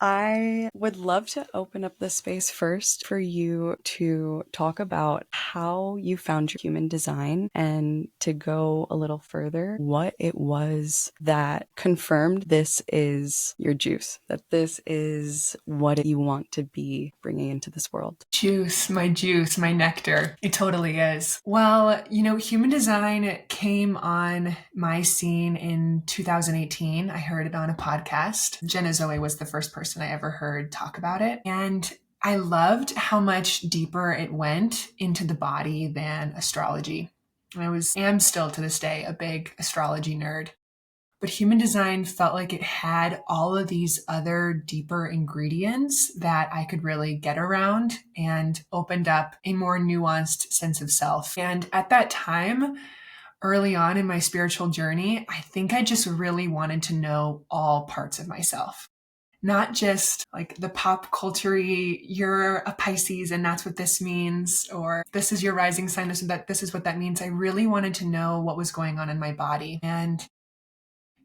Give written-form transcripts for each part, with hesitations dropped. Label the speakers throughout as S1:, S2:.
S1: I would love to open up the space first for you to talk about how you found your human design and to go a little further, what it was that confirmed this is your juice, that this is what you want to be bringing into this world.
S2: Juice, my nectar. It totally is. Well, human design came on my scene in 2018. I heard it on a podcast. Jenna Zoe was the first person I ever heard talk about it. And I loved how much deeper it went into the body than astrology. Am still to this day a big astrology nerd. But human design felt like it had all of these other deeper ingredients that I could really get around and opened up a more nuanced sense of self. And at that time, early on in my spiritual journey, I think I just really wanted to know all parts of myself. Not just like the pop culture-y, you're a Pisces and that's what this means, or this is your rising sign, this is what that means. I really wanted to know what was going on in my body. And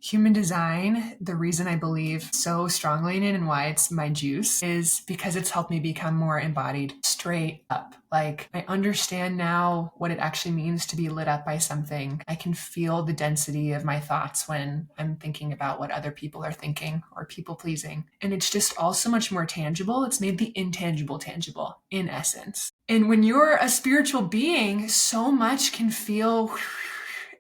S2: human design, the reason I believe so strongly in it and why it's my juice is because it's helped me become more embodied straight up. Like, I understand now what it actually means to be lit up by something. I can feel the density of my thoughts when I'm thinking about what other people are thinking or people pleasing. And it's just all so much more tangible. It's made the intangible tangible in essence. And when you're a spiritual being, so much can feel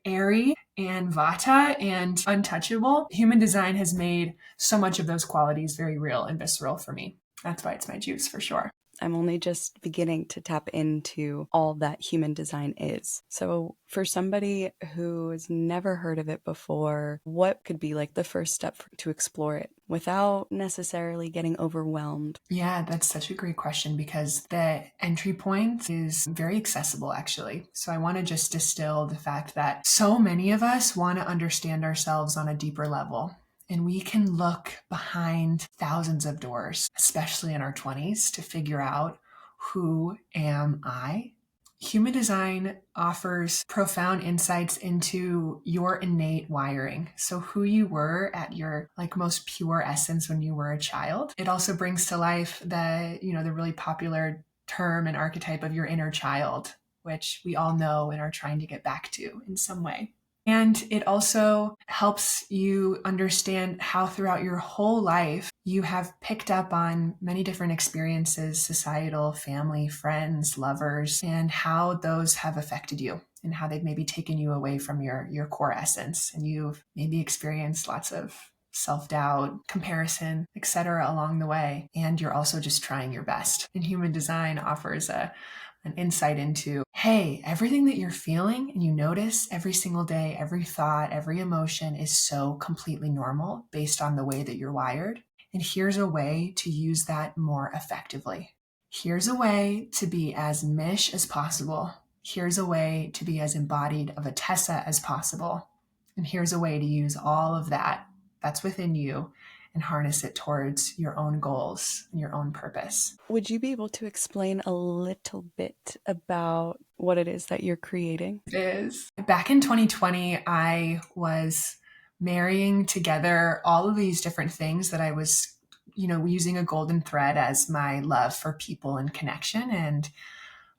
S2: airy and vata and untouchable. Human design has made so much of those qualities very real and visceral for me. That's why it's my juice for sure.
S1: I'm only just beginning to tap into all that human design is. So for somebody who has never heard of it before, what could be like the first step to explore it without necessarily getting overwhelmed?
S2: Yeah, that's such a great question because the entry point is very accessible, actually. So I want to just distill the fact that so many of us want to understand ourselves on a deeper level. And we can look behind thousands of doors, especially in our 20s, to figure out, who am I? Human design offers profound insights into your innate wiring. So who you were at your most pure essence when you were a child. It also brings to life the really popular term and archetype of your inner child, which we all know and are trying to get back to in some way. And it also helps you understand how throughout your whole life you have picked up on many different experiences, societal, family, friends, lovers, and how those have affected you and how they've maybe taken you away from your core essence. And you've maybe experienced lots of self-doubt, comparison, etc. along the way. And you're also just trying your best. And human design offers an insight into, hey, everything that you're feeling and you notice every single day, every thought, every emotion is so completely normal based on the way that you're wired. And here's a way to use that more effectively. Here's a way to be as Mish as possible. Here's a way to be as embodied of a Tessa as possible. And here's a way to use all of that that's within you and harness it towards your own goals and your own purpose.
S1: Would you be able to explain a little bit about what it is that you're creating?
S2: It is. Back in 2020, I was marrying together all of these different things that I was, using a golden thread as my love for people and connection. And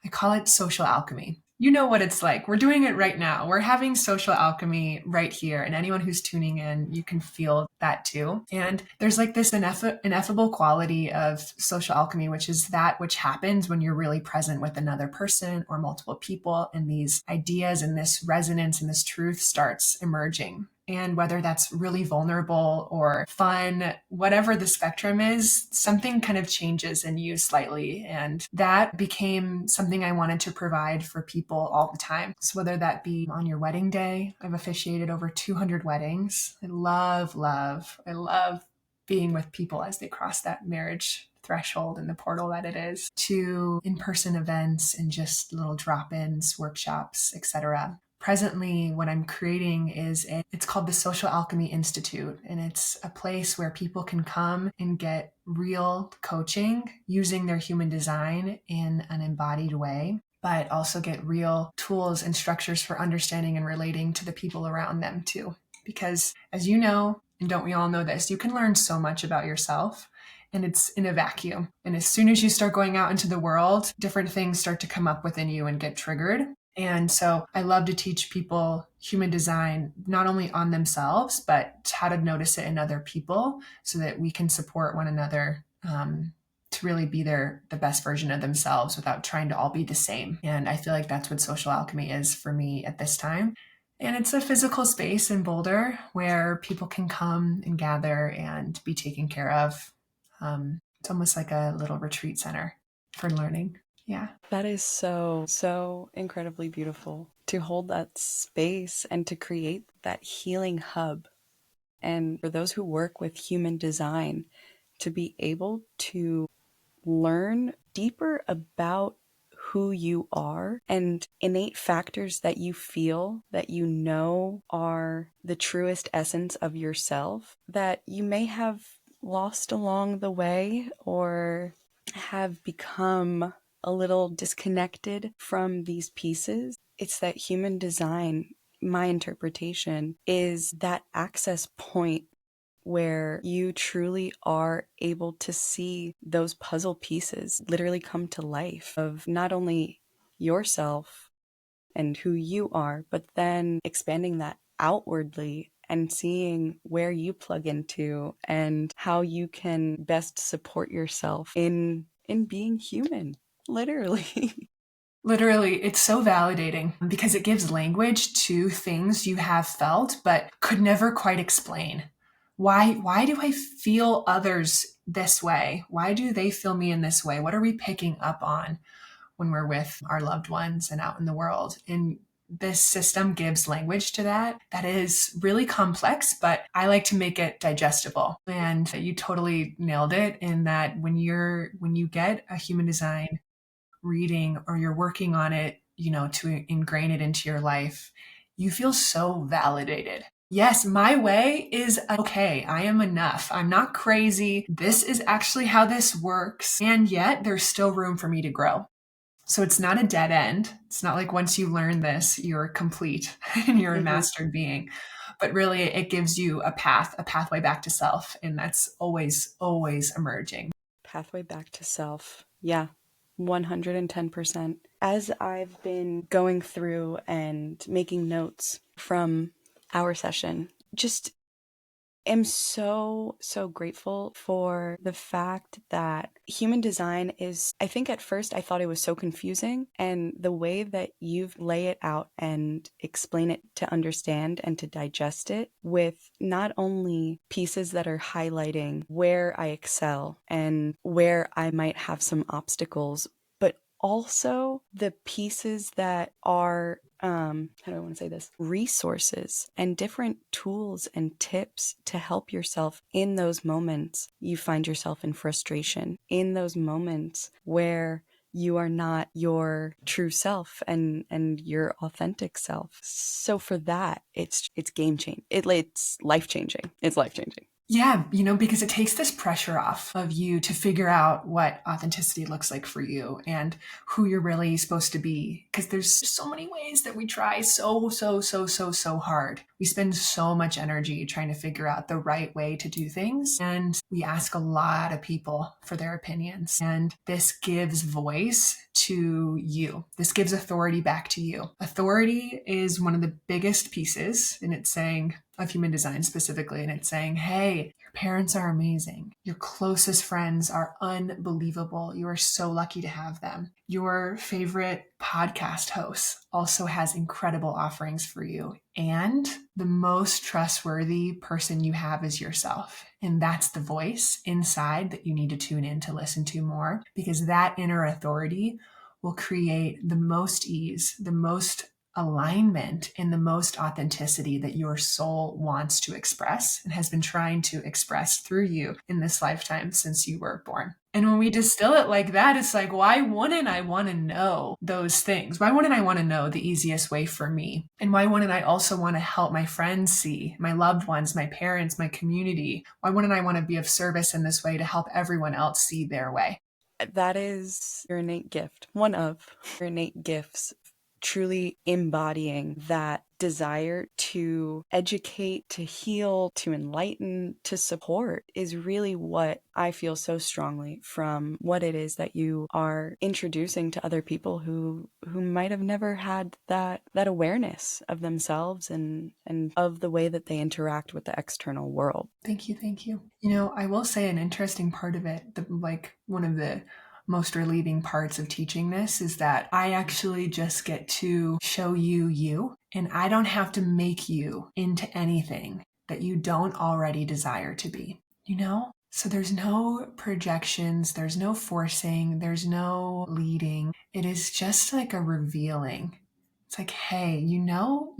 S2: I call it social alchemy. You know what it's like. We're doing it right now. We're having social alchemy right here. And anyone who's tuning in, you can feel that too. And there's like this ineffable quality of social alchemy, which is that which happens when you're really present with another person or multiple people. And these ideas and this resonance and this truth starts emerging. And whether that's really vulnerable or fun, whatever the spectrum is, something kind of changes in you slightly. And that became something I wanted to provide for people all the time. So whether that be on your wedding day, I've officiated over 200 weddings. I love being with people as they cross that marriage threshold and the portal that it is, to in-person events and just little drop-ins, workshops, etc. Presently, what I'm creating it's called the Social Alchemy Institute, and it's a place where people can come and get real coaching using their human design in an embodied way, but also get real tools and structures for understanding and relating to the people around them too. Because as you know, and don't we all know this, you can learn so much about yourself and it's in a vacuum. And as soon as you start going out into the world, different things start to come up within you and get triggered. And so I love to teach people human design, not only on themselves, but how to notice it in other people so that we can support one another, to really be the best version of themselves without trying to all be the same. And I feel like that's what social alchemy is for me at this time. And it's a physical space in Boulder where people can come and gather and be taken care of. It's almost like a little retreat center for learning. Yeah.
S1: That is so, so incredibly beautiful to hold that space and to create that healing hub. And for those who work with human design, to be able to learn deeper about who you are and innate factors that you feel that you know are the truest essence of yourself that you may have lost along the way or have become a little disconnected from these pieces. It's that human design, my interpretation, is that access point where you truly are able to see those puzzle pieces literally come to life of not only yourself and who you are, but then expanding that outwardly and seeing where you plug into and how you can best support yourself in being human, literally.
S2: Literally, it's so validating because it gives language to things you have felt but could never quite explain. Why do I feel others this way? Why do they feel me in this way? What are we picking up on when we're with our loved ones and out in the world? And this system gives language to that is really complex, but I like to make it digestible. And you totally nailed it in that when you get a human design reading or you're working on it, to ingrain it into your life, you feel so validated. Yes, my way is okay. I am enough. I'm not crazy. This is actually how this works. And yet there's still room for me to grow. So it's not a dead end. It's not like once you learn this, you're complete and you're a mastered being. But really, it gives you a pathway back to self. And that's always, always emerging.
S1: Pathway back to self. Yeah, 110%. As I've been going through and making notes from our session, just am so, so grateful for the fact that human design is, I think at first I thought it was so confusing, and the way that you lay it out and explain it to understand and to digest it with not only pieces that are highlighting where I excel and where I might have some obstacles, but also the pieces that are how do I want to say this? Resources and different tools and tips to help yourself in those moments you find yourself in frustration, in those moments where you are not your true self and your authentic self. So for that, it's game changing. It's life changing. It's life changing.
S2: Yeah, because it takes this pressure off of you to figure out what authenticity looks like for you and who you're really supposed to be. Because there's so many ways that we try so hard. We spend so much energy trying to figure out the right way to do things. And we ask a lot of people for their opinions. And this gives voice to you. This gives authority back to you. Authority is one of the biggest pieces, and it's saying, of human design specifically, and it's saying, hey, your parents are amazing. Your closest friends are unbelievable. You are so lucky to have them. Your favorite podcast host also has incredible offerings for you. And the most trustworthy person you have is yourself. And that's the voice inside that you need to tune in to listen to more, because that inner authority will create the most ease, the most alignment, and the most authenticity that your soul wants to express and has been trying to express through you in this lifetime since you were born. And when we distill it like that, it's like, why wouldn't I want to know those things? Why wouldn't I want to know the easiest way for me? And why wouldn't I also want to help my friends see, my loved ones, my parents, my community? Why wouldn't I want to be of service in this way to help everyone else see their way?
S1: That is your innate gift, one of your innate gifts, truly embodying that desire to educate, to heal, to enlighten, to support is really what I feel so strongly from what it is that you are introducing to other people who might have never had that awareness of themselves and of the way that they interact with the external world.
S2: Thank you. Thank you. I will say an interesting part of it, like one of the most relieving parts of teaching this is that I actually just get to show you, and I don't have to make you into anything that you don't already desire to be. So there's no projections, there's no forcing, there's no leading. It is just like a revealing. It's like, hey, you know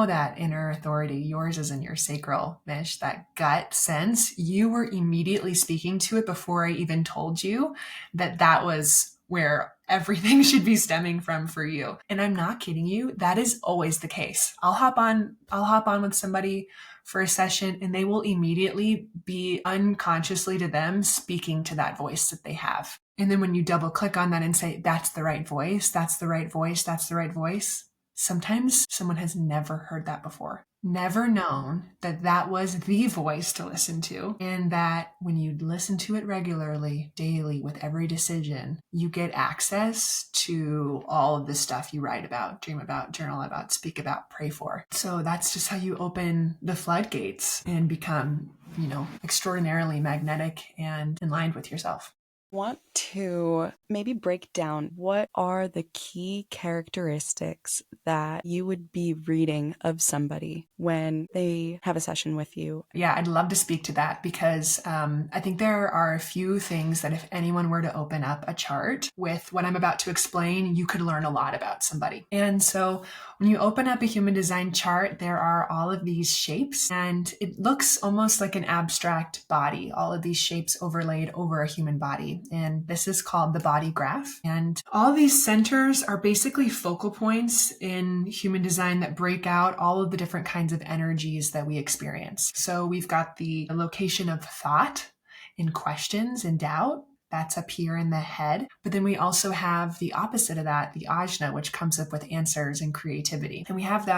S2: that inner authority, yours is in your sacral, Mish, that gut sense. You were immediately speaking to it before I even told you that was where everything should be stemming from for you. And I'm not kidding you. That is always the case. I'll hop on with somebody for a session and they will immediately be unconsciously to them speaking to that voice that they have. And then when you double click on that and say, that's the right voice, that's the right voice, that's the right voice, sometimes someone has never heard that before, never known that was the voice to listen to, and that when you listen to it regularly, daily, with every decision, you get access to all of the stuff you write about, dream about, journal about, speak about, pray for. So that's just how you open the floodgates and become, extraordinarily magnetic and aligned with yourself.
S1: Want to maybe break down what are the key characteristics that you would be reading of somebody when they have a session with you?
S2: Yeah, I'd love to speak to that because I think there are a few things that if anyone were to open up a chart with what I'm about to explain, you could learn a lot about somebody. And so when you open up a human design chart, there are all of these shapes and it looks almost like an abstract body, all of these shapes overlaid over a human body. And this is called the body graph. And all these centers are basically focal points in human design that break out all of the different kinds of energies that we experience. So we've got the location of thought and questions and doubt. That's up here in the head. But then we also have the opposite of that, the ajna, which comes up with answers and creativity. And we have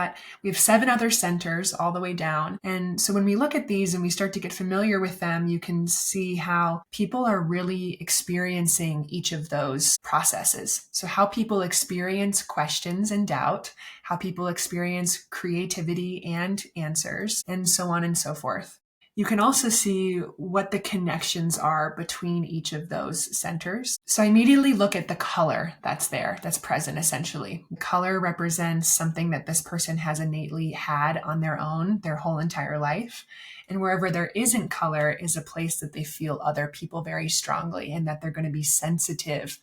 S2: 7 other centers all the way down. And so when we look at these and we start to get familiar with them, you can see how people are really experiencing each of those processes. So how people experience questions and doubt, how people experience creativity and answers, and so on and so forth. You can also see what the connections are between each of those centers. So I immediately look at the color that's there, that's present essentially. Color represents something that this person has innately had on their own their whole entire life. And wherever there isn't color is a place that they feel other people very strongly and that they're going to be sensitive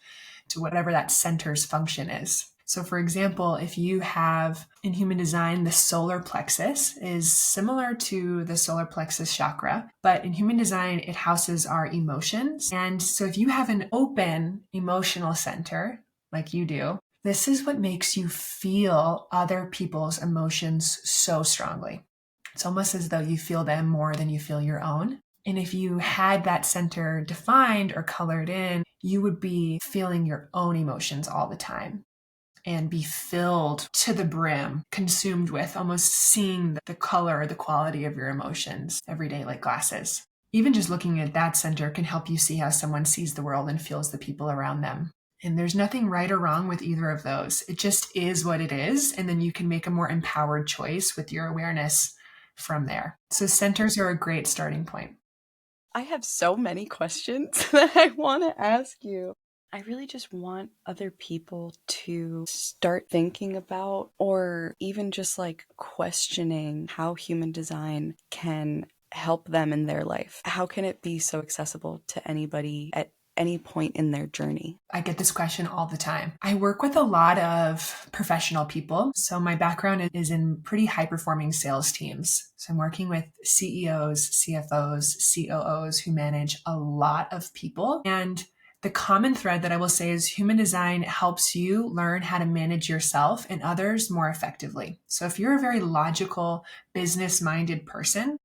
S2: to whatever that center's function is. So for example, if you have in human design, the solar plexus is similar to the solar plexus chakra, but in human design, it houses our emotions. And so if you have an open emotional center, like you do, this is what makes you feel other people's emotions so strongly. It's almost as though you feel them more than you feel your own. And if you had that center defined or colored in, you would be feeling your own emotions all the time and be filled to the brim, consumed with, almost seeing the color or the quality of your emotions every day like glasses. Even just looking at that center can help you see how someone sees the world and feels the people around them. And there's nothing right or wrong with either of those. It just is what it is. And then you can make a more empowered choice with your awareness from there. So centers are a great starting point.
S1: I have so many questions that I want to ask you. I really just want other people to start thinking about or even just like questioning how human design can help them in their life. How can it be so accessible to anybody at any point in their journey?
S2: I get this question all the time. I work with a lot of professional people. So my background is in pretty high performing sales teams. So I'm working with CEOs, CFOs, COOs who manage a lot of people. And the common thread that I will say is human design helps you learn how to manage yourself and others more effectively. So if you're a very logical, business-minded person,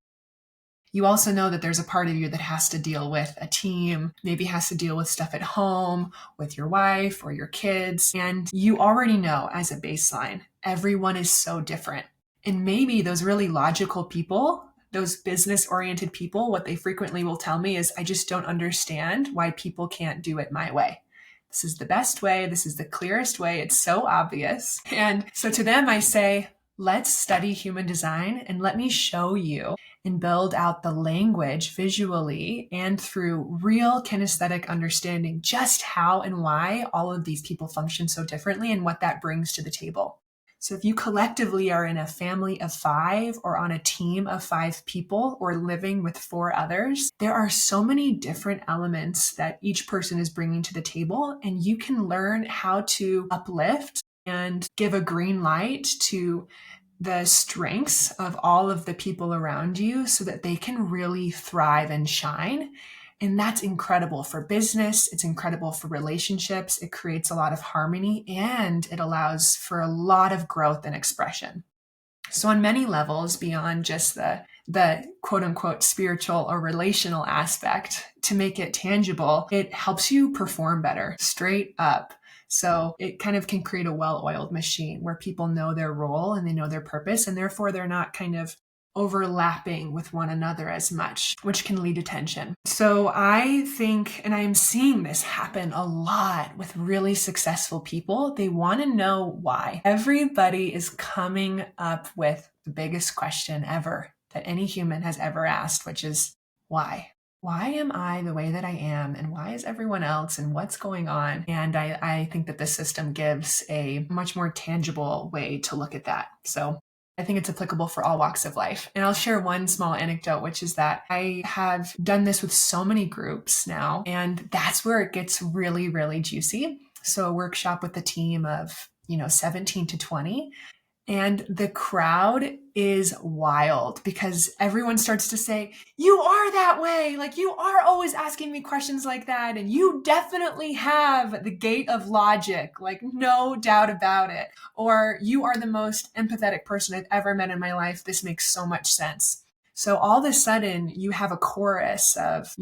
S2: you also know that there's a part of you that has to deal with a team, maybe has to deal with stuff at home, with your wife or your kids. And you already know as a baseline, everyone is so different. And maybe those really logical people, those business oriented people, what they frequently will tell me is, I just don't understand why people can't do it my way. This is the best way. This is the clearest way. It's so obvious. And so to them, I say, let's study human design and let me show you and build out the language visually and through real kinesthetic understanding, just how and why all of these people function so differently and what that brings to the table. So if you collectively are in a family of 5 or on a team of 5 people or living with 4 others, there are so many different elements that each person is bringing to the table, and you can learn how to uplift and give a green light to the strengths of all of the people around you so that they can really thrive and shine. And that's incredible for business. It's incredible for relationships. It creates a lot of harmony and it allows for a lot of growth and expression. So on many levels, beyond just the quote unquote spiritual or relational aspect, to make it tangible, it helps you perform better, straight up. So it kind of can create a well-oiled machine where people know their role and they know their purpose, and therefore they're not kind of overlapping with one another as much, which can lead to tension. So I think, and I'm seeing this happen a lot with really successful people, they want to know why. Everybody is coming up with the biggest question ever that any human has ever asked, which is why? Why am I the way that I am? And why is everyone else? And what's going on? And I think that this system gives a much more tangible way to look at that. So I think it's applicable for all walks of life. And I'll share one small anecdote, which is that I have done this with so many groups now, and that's where it gets really, really juicy. So a workshop with a team of, 17 to 20. And the crowd is wild because everyone starts to say, you are that way. Like, you are always asking me questions like that. And you definitely have the gate of logic, like, no doubt about it. Or you are the most empathetic person I've ever met in my life. This makes so much sense. So all of a sudden you have a chorus of,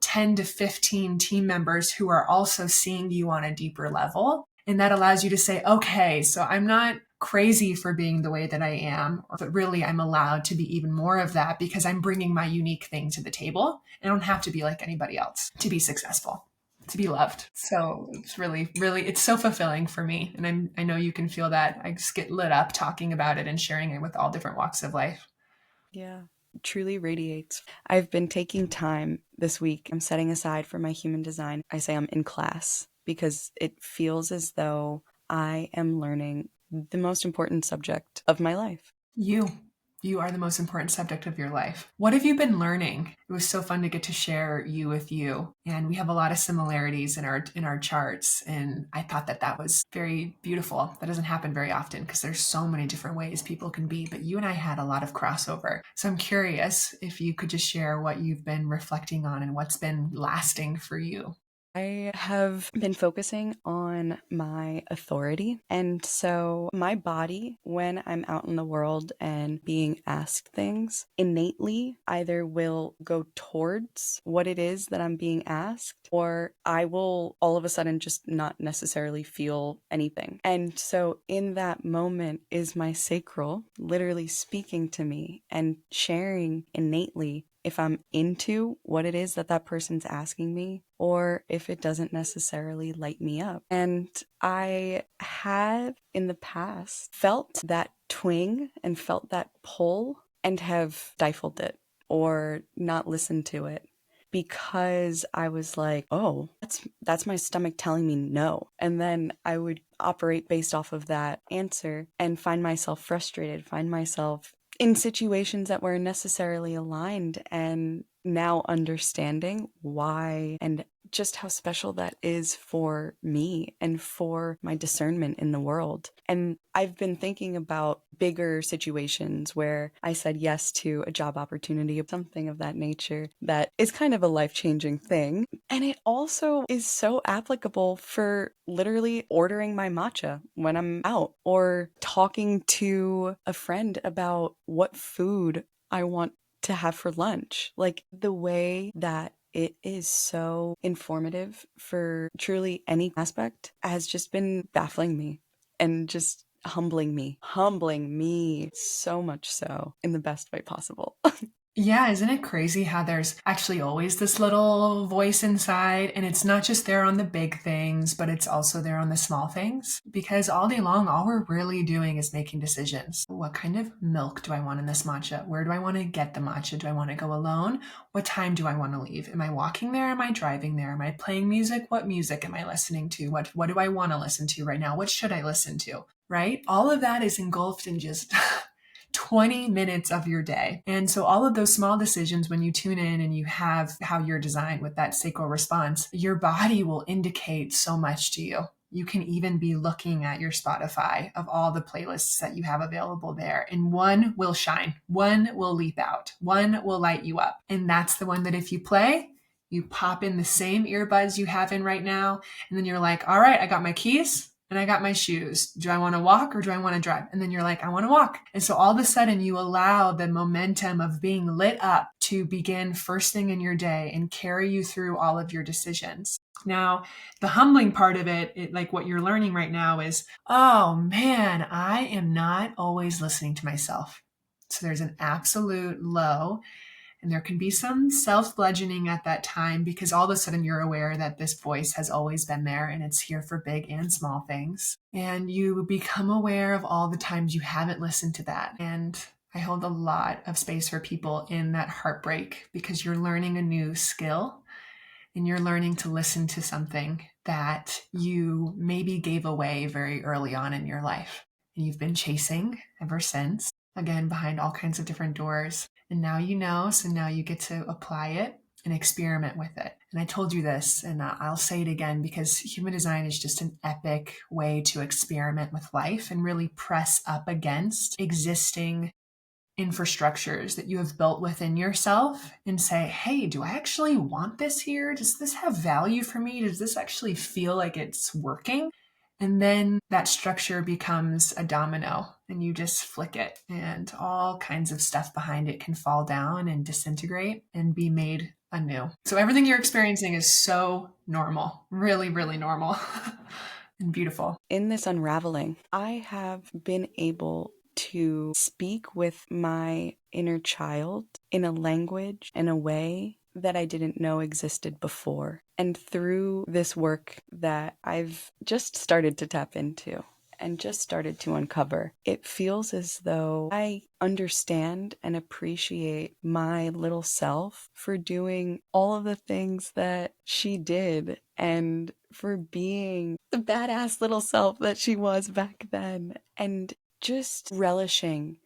S2: 10 to 15 team members who are also seeing you on a deeper level. And that allows you to say, okay, so I'm not crazy for being the way that I am, but really I'm allowed to be even more of that because I'm bringing my unique thing to the table. I don't have to be like anybody else to be successful, to be loved. So it's really, really, it's so fulfilling for me. And I know you can feel that. I just get lit up talking about it and sharing it with all different walks of life.
S1: Yeah, truly radiates. I've been taking time this week. I'm setting aside for my human design. I say I'm in class because it feels as though I am learning the most important subject of my life.
S2: You are the most important subject of your life. What have you been learning? It was so fun to get to share you with you. And we have a lot of similarities in our charts. And I thought that was very beautiful. That doesn't happen very often because there's so many different ways people can be. But you and I had a lot of crossover. So I'm curious if you could just share what you've been reflecting on and what's been lasting for you.
S1: I have been focusing on my authority. And so my body, when I'm out in the world and being asked things, innately either will go towards what it is that I'm being asked, or I will all of a sudden just not necessarily feel anything. And so in that moment is my sacral literally speaking to me and sharing innately if I'm into what it is that that person's asking me, or if it doesn't necessarily light me up. And I have in the past felt that twing and felt that pull and have stifled it or not listened to it because I was like, oh, that's my stomach telling me no. And then I would operate based off of that answer and find myself frustrated, find myself in situations that weren't necessarily aligned, and now understanding why and just how special that is for me and for my discernment in the world. And I've been thinking about bigger situations where I said yes to a job opportunity or something of that nature that is kind of a life-changing thing. And it also is so applicable for literally ordering my matcha when I'm out or talking to a friend about what food I want to have for lunch. Like the way that it is so informative for truly any aspect has just been baffling me. And just, humbling me so much so in the best way possible.
S2: Yeah, isn't it crazy how there's actually always this little voice inside, and it's not just there on the big things, but it's also there on the small things? Because all day long, all we're really doing is making decisions. What kind of milk do I want in this matcha? Where do I want to get the matcha? Do I want to go alone? What time do I want to leave? Am I walking there? Am I driving there? Am I playing music? What music am I listening to? What do I want to listen to right now? What should I listen to? Right? All of that is engulfed in just 20 minutes of your day. And so all of those small decisions, when you tune in and you have how you're designed with that sacral response, your body will indicate so much to you. You can even be looking at your Spotify of all the playlists that you have available there, and one will shine, one will leap out, one will light you up. And that's the one that if you play, you pop in the same earbuds you have in right now, and then you're like, all right, I got my keys and I got my shoes. Do I want to walk or do I want to drive? And then you're like, I want to walk. And so all of a sudden you allow the momentum of being lit up to begin first thing in your day and carry you through all of your decisions. Now, the humbling part of it, like what you're learning right now is, oh man, I am not always listening to myself. So there's an absolute low. And there can be some self-bludgeoning at that time because all of a sudden you're aware that this voice has always been there and it's here for big and small things. And you become aware of all the times you haven't listened to that. And I hold a lot of space for people in that heartbreak because you're learning a new skill and you're learning to listen to something that you maybe gave away very early on in your life. And you've been chasing ever since, again, behind all kinds of different doors. And now you know, so now you get to apply it and experiment with it. And I told you this, and I'll say it again, because human design is just an epic way to experiment with life and really press up against existing infrastructures that you have built within yourself and say, hey, do I actually want this here? Does this have value for me? Does this actually feel like it's working? And then that structure becomes a domino and you just flick it and all kinds of stuff behind it can fall down and disintegrate and be made anew. So everything you're experiencing is so normal, really, really normal and beautiful.
S1: In this unraveling, I have been able to speak with my inner child in a language, in a way that I didn't know existed before. And through this work that I've just started to tap into and just started to uncover, it feels as though I understand and appreciate my little self for doing all of the things that she did and for being the badass little self that she was back then, and just relishing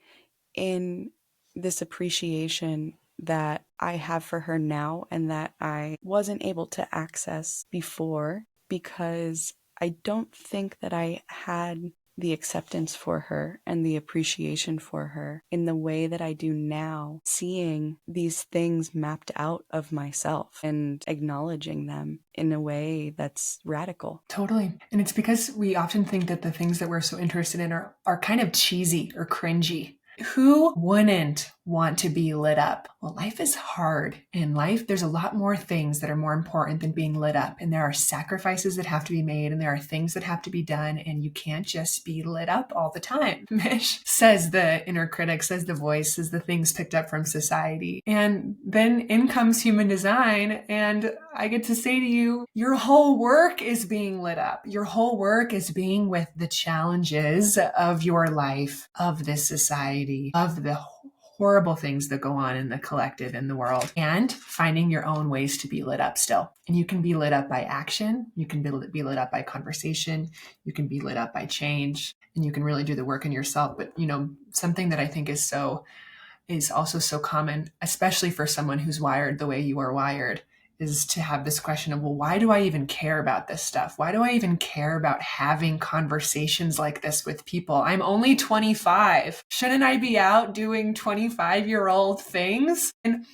S1: in this appreciation that I have for her now and that I wasn't able to access before because I don't think that I had the acceptance for her and the appreciation for her in the way that I do now, seeing these things mapped out of myself and acknowledging them in a way that's radical.
S2: Totally. And it's because we often think that the things that we're so interested in are kind of cheesy or cringy. Who wouldn't want to be lit up? Well, life is hard. In life, there's a lot more things that are more important than being lit up. And there are sacrifices that have to be made and there are things that have to be done. And you can't just be lit up all the time. Mish, says the inner critic, says the voice, says the things picked up from society. And then in comes human design. And I get to say to you, your whole work is being lit up. Your whole work is being with the challenges of your life, of this society, of the horrible things that go on in the collective in the world, and finding your own ways to be lit up still. And you can be lit up by action. You can be lit up by conversation. You can be lit up by change, and you can really do the work in yourself. But, something that I think is also so common, especially for someone who's wired the way you are wired, is to have this question of, well, why do I even care about this stuff? Why do I even care about having conversations like this with people? I'm only 25. Shouldn't I be out doing 25-year-old things? And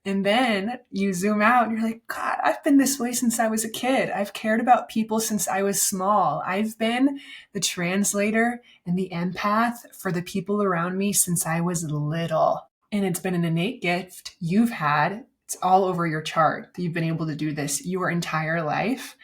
S2: then you zoom out and you're like, God, I've been this way since I was a kid. I've cared about people since I was small. I've been the translator and the empath for the people around me since I was little. And it's been an innate gift you've had. It's all over your chart that you've been able to do this your entire life.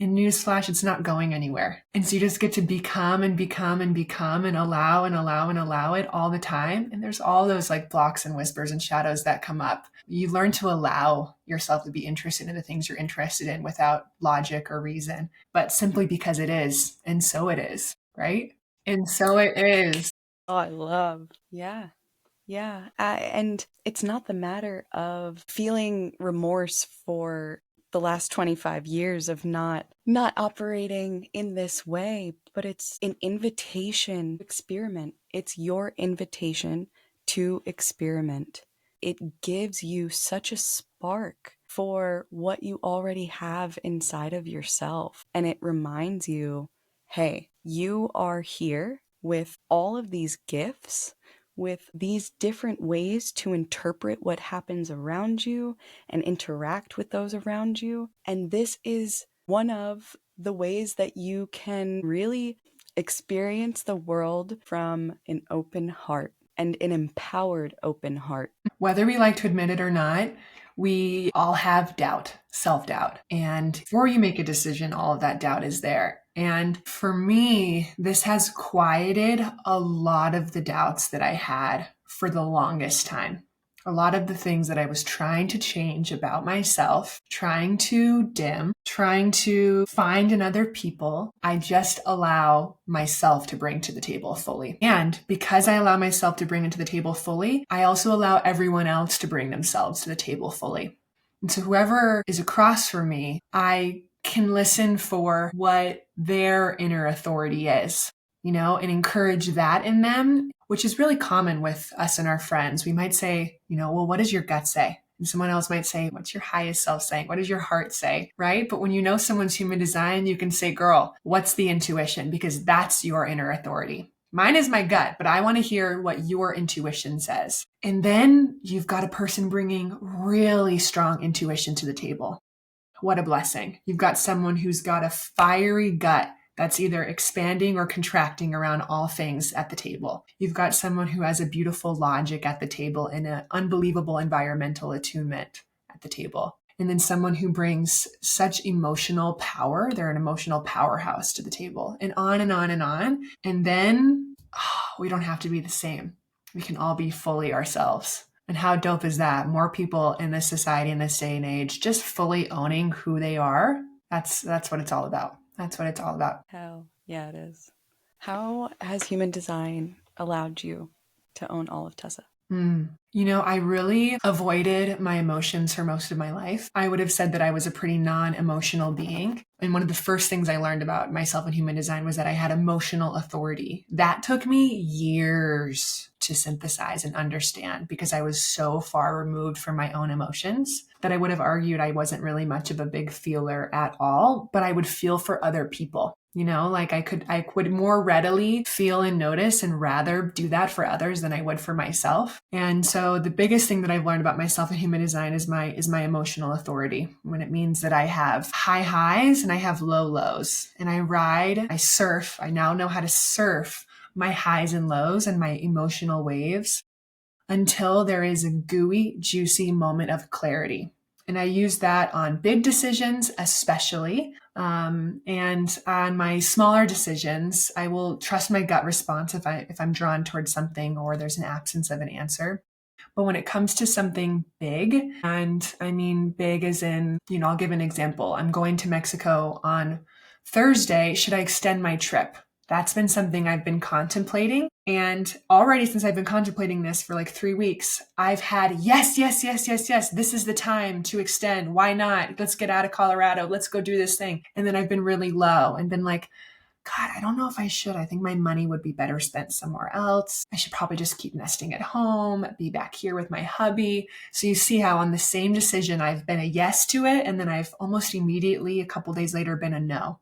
S2: And newsflash, it's not going anywhere. And so you just get to become and become and become and allow and allow and allow it all the time. And there's all those like blocks and whispers and shadows that come up. You learn to allow yourself to be interested in the things you're interested in without logic or reason, but simply because it is. And so it is, right? And so it is.
S1: Oh, I love. Yeah. Yeah. And it's not the matter of feeling remorse for the last 25 years of not operating in this way, but it's an invitation to experiment. It's your invitation to experiment. It gives you such a spark for what you already have inside of yourself. And it reminds you, hey, you are here with all of these gifts, with these different ways to interpret what happens around you and interact with those around you. And this is one of the ways that you can really experience the world from an open heart and an empowered open heart.
S2: Whether we like to admit it or not, we all have doubt, self-doubt. And before you make a decision, all of that doubt is there. And for me, this has quieted a lot of the doubts that I had for the longest time. A lot of the things that I was trying to change about myself, trying to dim, trying to find in other people, I just allow myself to bring to the table fully. And because I allow myself to bring into the table fully, I also allow everyone else to bring themselves to the table fully. And so whoever is across from me, I can listen for what their inner authority is, and encourage that in them, which is really common with us and our friends. We might say, well, what does your gut say? And someone else might say, what's your highest self saying? What does your heart say? Right? But when you know someone's human design, you can say, girl, what's the intuition? Because that's your inner authority. Mine is my gut, but I want to hear what your intuition says. And then you've got a person bringing really strong intuition to the table. What a blessing. You've got someone who's got a fiery gut that's either expanding or contracting around all things at the table. You've got someone who has a beautiful logic at the table and an unbelievable environmental attunement at the table. And then someone who brings such emotional power, they're an emotional powerhouse to the table, and on and on and on. And then we don't have to be the same. We can all be fully ourselves. And how dope is that? More people in this society, in this day and age, just fully owning who they are. That's what it's all about. That's what it's all about.
S1: Hell, yeah, it is. How has human design allowed you to own all of Tessa?
S2: I really avoided my emotions for most of my life. I would have said that I was a pretty non-emotional being. And one of the first things I learned about myself in human design was that I had emotional authority. That took me years to synthesize and understand because I was so far removed from my own emotions that I would have argued I wasn't really much of a big feeler at all, but I would feel for other people. I would more readily feel and notice and rather do that for others than I would for myself. And so the biggest thing that I've learned about myself in human design is my emotional authority, when it means that I have high highs and I have low lows, and I surf. I now know how to surf my highs and lows and my emotional waves until there is a gooey, juicy moment of clarity. And I use that on big decisions, especially. And on my smaller decisions, I will trust my gut response if I'm drawn towards something or there's an absence of an answer. But when it comes to something big, and I mean big as in, I'll give an example. I'm going to Mexico on Thursday. Should I extend my trip? That's been something I've been contemplating. And already since I've been contemplating this for like 3 weeks, I've had yes, yes, yes, yes, yes. This is the time to extend. Why not? Let's get out of Colorado. Let's go do this thing. And then I've been really low and been like, God, I don't know if I should. I think my money would be better spent somewhere else. I should probably just keep nesting at home, be back here with my hubby. So you see how on the same decision, I've been a yes to it. And then I've almost immediately, a couple days later, been a no.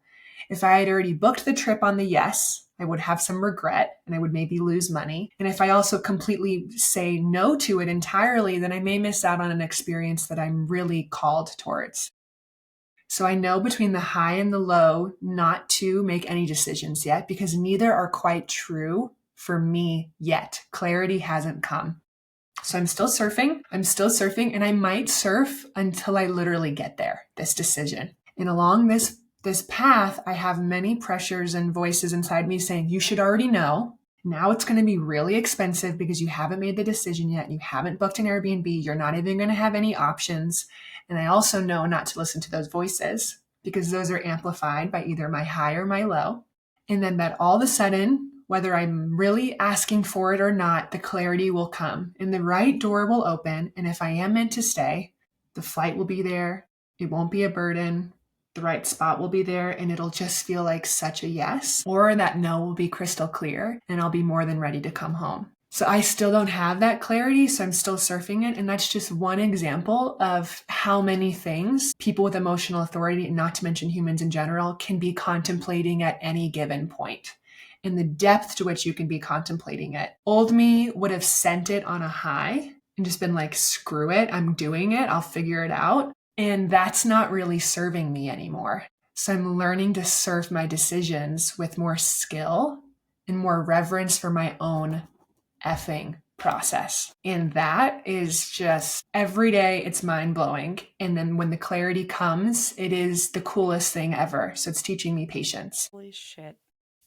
S2: If I had already booked the trip on the yes, I would have some regret and I would maybe lose money. And if I also completely say no to it entirely, then I may miss out on an experience that I'm really called towards. So I know between the high and the low not to make any decisions yet because neither are quite true for me yet. Clarity hasn't come. So I'm still surfing, and I might surf until I literally get there, this decision. And along this This path, I have many pressures and voices inside me saying, you should already know. Now it's going to be really expensive because you haven't made the decision yet. You haven't booked an Airbnb. You're not even going to have any options. And I also know not to listen to those voices because those are amplified by either my high or my low. And then that all of a sudden, whether I'm really asking for it or not, the clarity will come and the right door will open. And if I am meant to stay, the flight will be there. It won't be a burden. The right spot will be there and it'll just feel like such a yes, or that no will be crystal clear and I'll be more than ready to come home. So I still don't have that clarity, so I'm still surfing it. And that's just one example of how many things people with emotional authority, not to mention humans in general, can be contemplating at any given point. And the depth to which you can be contemplating it. Old me would have sent it on a high and just been like, screw it, I'm doing it, I'll figure it out. And that's not really serving me anymore. So I'm learning to serve my decisions with more skill and more reverence for my own effing process. And that is just every day, it's mind blowing. And then when the clarity comes, it is the coolest thing ever. So it's teaching me patience.
S1: Holy shit.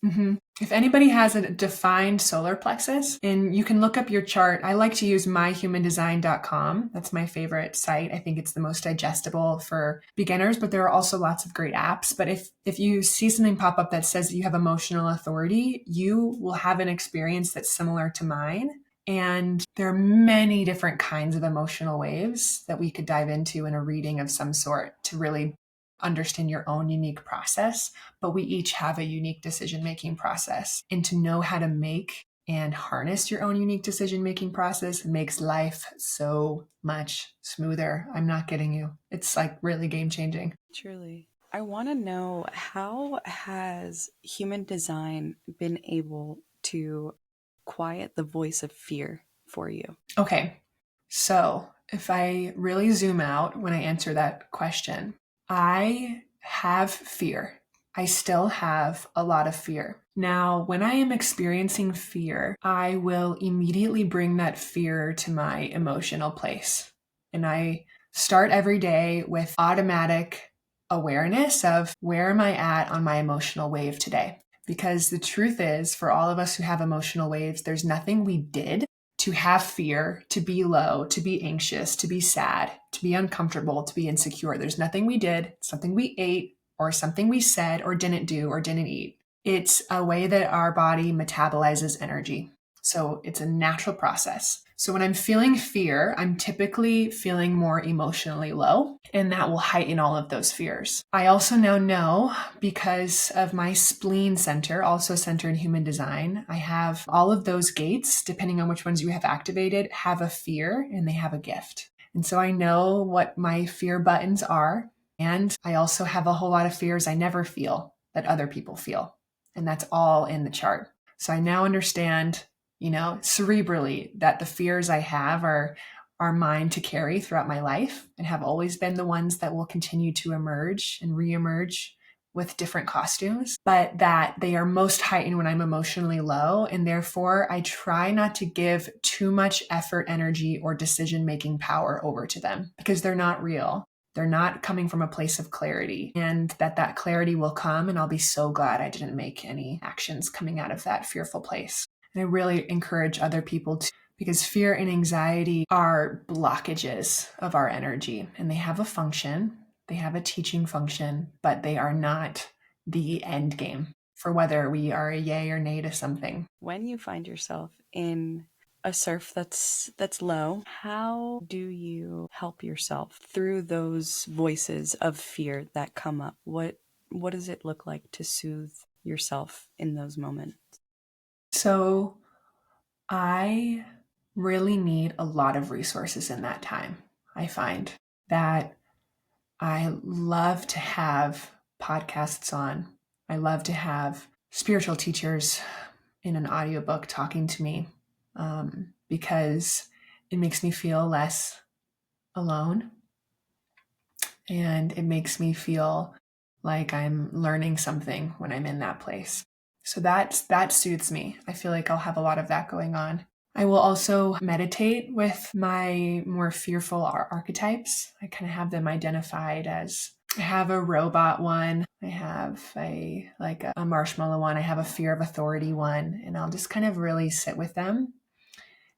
S2: Mm-hmm. If anybody has a defined solar plexus, and you can look up your chart, I like to use myhumandesign.com. That's my favorite site. I think it's the most digestible for beginners, but there are also lots of great apps. But if you see something pop up that says that you have emotional authority, you will have an experience that's similar to mine. And there are many different kinds of emotional waves that we could dive into in a reading of some sort to really understand your own unique process, but we each have a unique decision-making process. And to know how to make and harness your own unique decision-making process makes life so much smoother. I'm not kidding you. It's like really game-changing.
S1: Truly. I want to know, how has human design been able to quiet the voice of fear for you?
S2: Okay, so if I really zoom out when I answer that question, I have fear. I still have a lot of fear. Now, when I am experiencing fear, I will immediately bring that fear to my emotional place. And I start every day with automatic awareness of where am I at on my emotional wave today? Because the truth is, for all of us who have emotional waves, there's nothing we did to have fear, to be low, to be anxious, to be sad, to be uncomfortable, to be insecure. There's nothing we did, something we ate, or something we said or didn't do or didn't eat. It's a way that our body metabolizes energy. So it's a natural process. So when I'm feeling fear, I'm typically feeling more emotionally low, and that will heighten all of those fears. I also now know, because of my spleen center, also center in human design, I have all of those gates, depending on which ones you have activated, have a fear and they have a gift. And so I know what my fear buttons are. And I also have a whole lot of fears I never feel that other people feel. And that's all in the chart. So I now understand, cerebrally, that the fears I have are mine to carry throughout my life and have always been the ones that will continue to emerge and reemerge with different costumes, but that they are most heightened when I'm emotionally low. And therefore, I try not to give too much effort, energy, or decision-making power over to them because they're not real. They're not coming from a place of clarity, and that clarity will come. And I'll be so glad I didn't make any actions coming out of that fearful place. And I really encourage other people to, because fear and anxiety are blockages of our energy, and they have a function, they have a teaching function, but they are not the end game for whether we are a yay or nay to something.
S1: When you find yourself in a surf that's low, how do you help yourself through those voices of fear that come up? What does it look like to soothe yourself in those moments?
S2: So I really need a lot of resources in that time. I find that I love to have podcasts on. I love to have spiritual teachers in an audiobook talking to me because it makes me feel less alone, and it makes me feel like I'm learning something when I'm in that place. So that soothes me. I feel like I'll have a lot of that going on. I will also meditate with my more fearful archetypes. I kind of have them identified as I have a robot one. I have a marshmallow one. I have a fear of authority one, and I'll just kind of really sit with them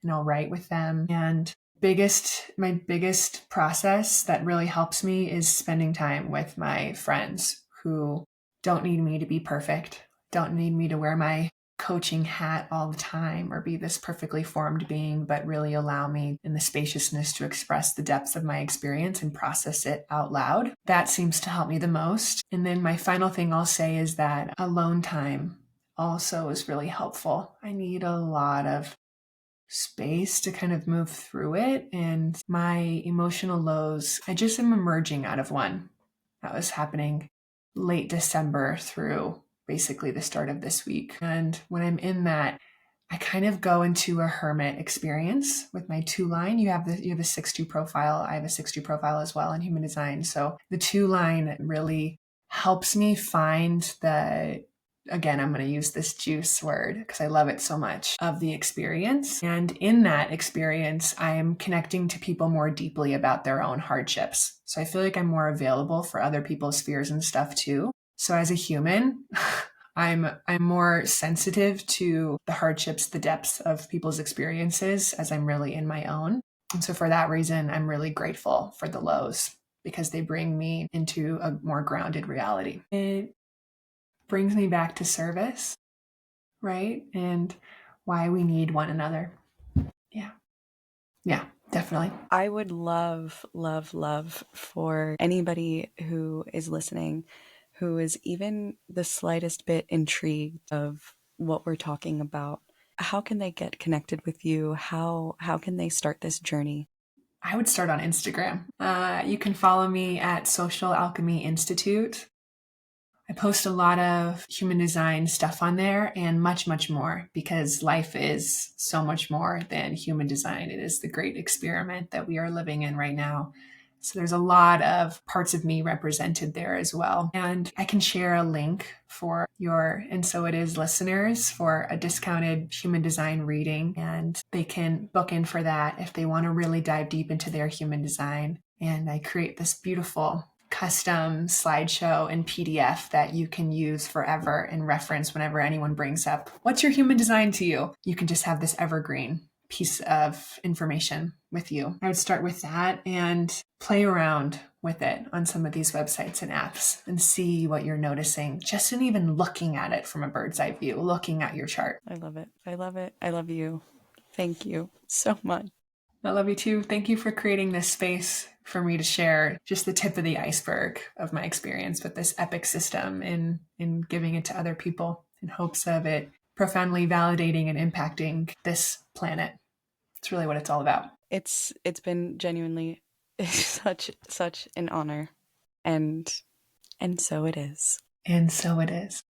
S2: and I'll write with them. And my biggest process that really helps me is spending time with my friends who don't need me to be perfect, don't need me to wear my coaching hat all the time or be this perfectly formed being, but really allow me in the spaciousness to express the depths of my experience and process it out loud. That seems to help me the most. And then my final thing I'll say is that alone time also is really helpful. I need a lot of space to kind of move through it. And my emotional lows, I just am emerging out of one that was happening late December through basically the start of this week. And when I'm in that, I kind of go into a hermit experience with my 2-line. You have a 6-2 profile. I have a 6-2 profile as well in human design. So the 2-line really helps me find again, I'm going to use this juice word because I love it so much, of the experience. And in that experience, I am connecting to people more deeply about their own hardships. So I feel like I'm more available for other people's fears and stuff too. So as a human, I'm more sensitive to the hardships, the depths of people's experiences as I'm really in my own. And so for that reason, I'm really grateful for the lows because they bring me into a more grounded reality. It brings me back to service, right? And why we need one another. Yeah. Yeah, definitely.
S1: I would love, love, love for anybody who is listening who is even the slightest bit intrigued of what we're talking about. How can they get connected with you? How can they start this journey?
S2: I would start on Instagram. You can follow me at Social Alchemy Institute. I post a lot of human design stuff on there and much, much more because life is so much more than human design. It is the great experiment that we are living in right now. So there's a lot of parts of me represented there as well. And I can share a link for your And So It Is listeners for a discounted human design reading. And they can book in for that if they want to really dive deep into their human design. And I create this beautiful custom slideshow and PDF that you can use forever and reference whenever anyone brings up, what's your human design to you? You can just have this evergreen piece of information with you. I would start with that and play around with it on some of these websites and apps and see what you're noticing, just in even looking at it from a bird's eye view, looking at your chart.
S1: I love it. I love it. I love you. Thank you so much.
S2: I love you too. Thank you for creating this space for me to share just the tip of the iceberg of my experience with this epic system and giving it to other people in hopes of it profoundly validating and impacting this planet. It's really what it's all about.
S1: It's been genuinely such an honor. And so it is.
S2: And so it is.